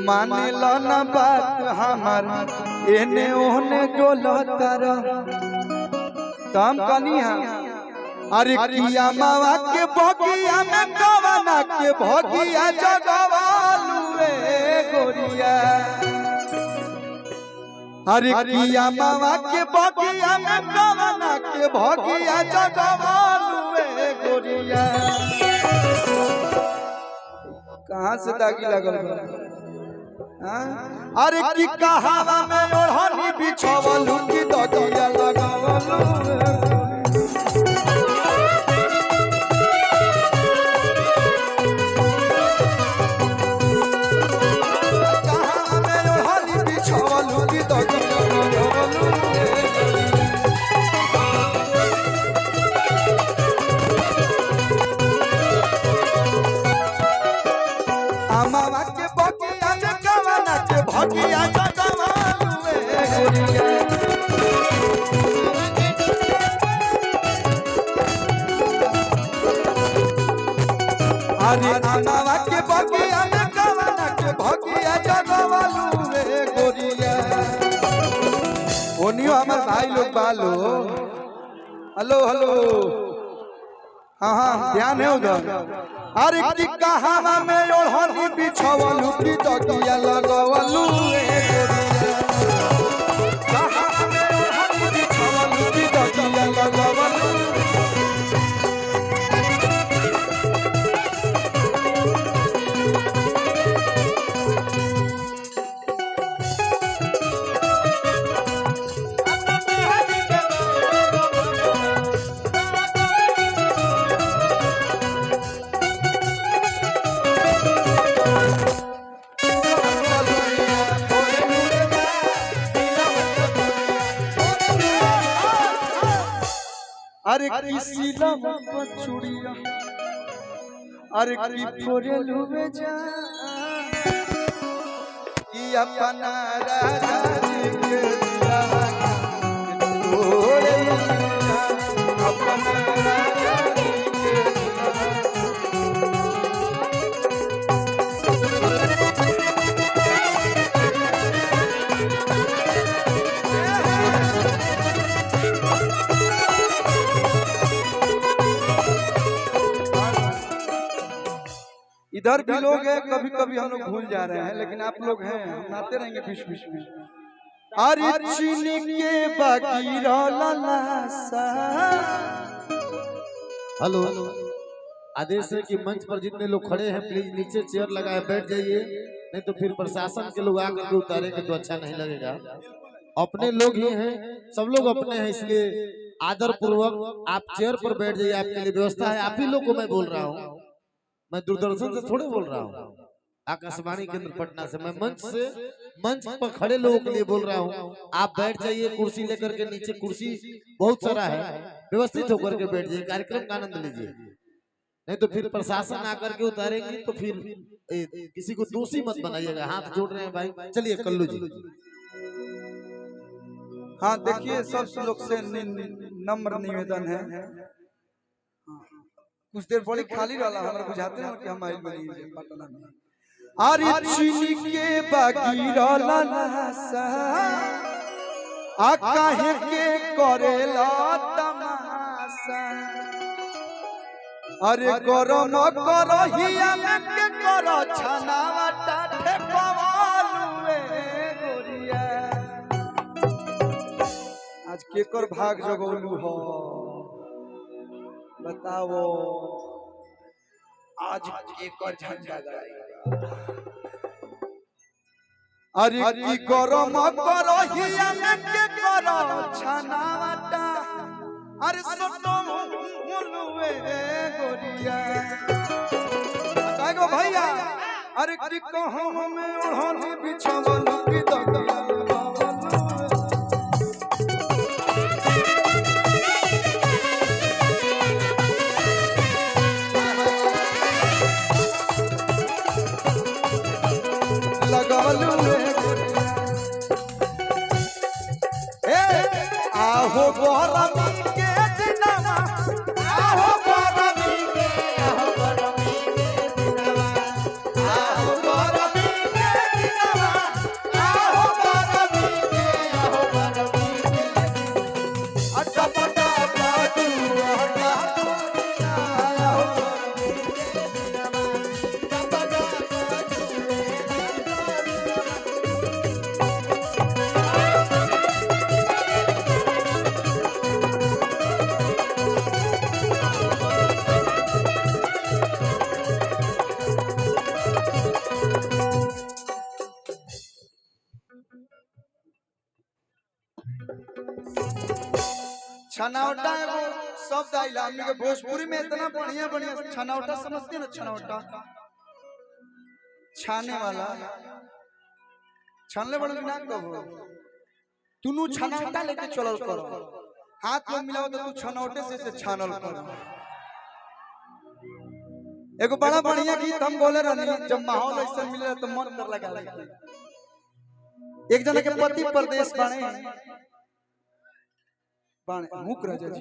माने लो ना बात हमार एने ओने डोलतर तम कनिया अरे किया मावा के भगिया में कवना के भगिया जगवालुए गोरिया अरे किया मावा के भगिया में कवना के भगिया जगवालुए गोरिया। कहाँ से दागी लगल अरे की कहावा में ओढ़नी बिछवलू की दगिया लगावलू कहावा में ओढ़नी बिछवलू की दगिया लगावलू अमावा के बगिया में कवना के भगिया जगवालुए गोरिया। अरे अमावा के बगिया में कवना के भगिया जगवालुए गोरिया। ओनियो हमार भाई लोग बालो हेलो हेलो हाँ हाँ ध्यान है उधर। अरे की कहावा में ओढ़नी बिछवलू की दगिया लगवलू कहावा में ओढ़नी बिछवलू की दगिया लगवलू। अरे किसी लम्बा चूड़िया अरे की फोरे लुवे जा कि अपना राजा जी के दिलावा फोरे लुवे जा अपना राजा जी के इधर भी लोग हैं कभी कभी हम लोग भूल जा रहे हैं लेकिन आप लोग हैं हम नाते रहेंगे बीच बीच में। अरे चीनी के बाकी लासा हेलो आदेश है कि मंच पर जितने लोग खड़े हैं प्लीज नीचे चेयर लगाए बैठ जाइए नहीं तो फिर प्रशासन के लोग आकर के उतारेंगे तो अच्छा नहीं लगेगा। अपने लोग ही हैं सब लोग अपने हैं इसलिए आदर पूर्वक आप चेयर पर बैठ जाइए। आपके लिए व्यवस्था है। आप ही लोग को मैं बोल रहा हूँ मैं दूरदर्शन से थोड़े बोल रहा हूँ आकाशवाणी केंद्र पटना से मैं मंच पर खड़े लोगों के लिए बोल रहा हूँ। आप बैठ जाइए कुर्सी लेकर के नीचे कुर्सी बहुत सारा है व्यवस्थित होकर के बैठ जाइए कार्यक्रम का आनंद लीजिए नहीं तो फिर प्रशासन आकर के उतारेंगे तो फिर किसी को दोषी मत बनाइएगा। हाथ जोड़ रहे हैं भाई चलिए कल्लू जी। हाँ देखिए सब लोग से नम्र निवेदन है कुछ देर बड़ी खाली वाला हमारे बुझाते हैं कि हम आइल बनी पटना में। अरे चीनी के बागी लासा आ काहे के करेला तमाशा अरे गरम करहिया में के कर छनावटा ठेकवालुए गोरिया। आज केकर भाग जगौलू हो बताओ आज केकर झंडा गाएगा। अरे की गरम करहिया में के कर छनावटा अरे सोटो मुलुए गोरिया बताएगो भैया। अरे की कहो हमें ओढ़नी बिछवलू की दगिया आहो गरमी के दिनवा आहो गरमी के दिनवा आहो गरमी के छनौटा एगो शब्द आइला हमनी के भोजपुरी में इतना बढ़िया बढ़िया छनौटा समझते हैं ना छनौटा छाने वाला छानले बड़ो ना कहो तूनु छनौटा लेके चलल करो हाथ में मिलाओ तो तू छनौटे से छानल करो। एगो बड़ा बढ़िया गीत हम बोले रहनी जब माहौल ऐसा मिले तो मन कर लगा एक जना के पति परदेश बाणे मुक रह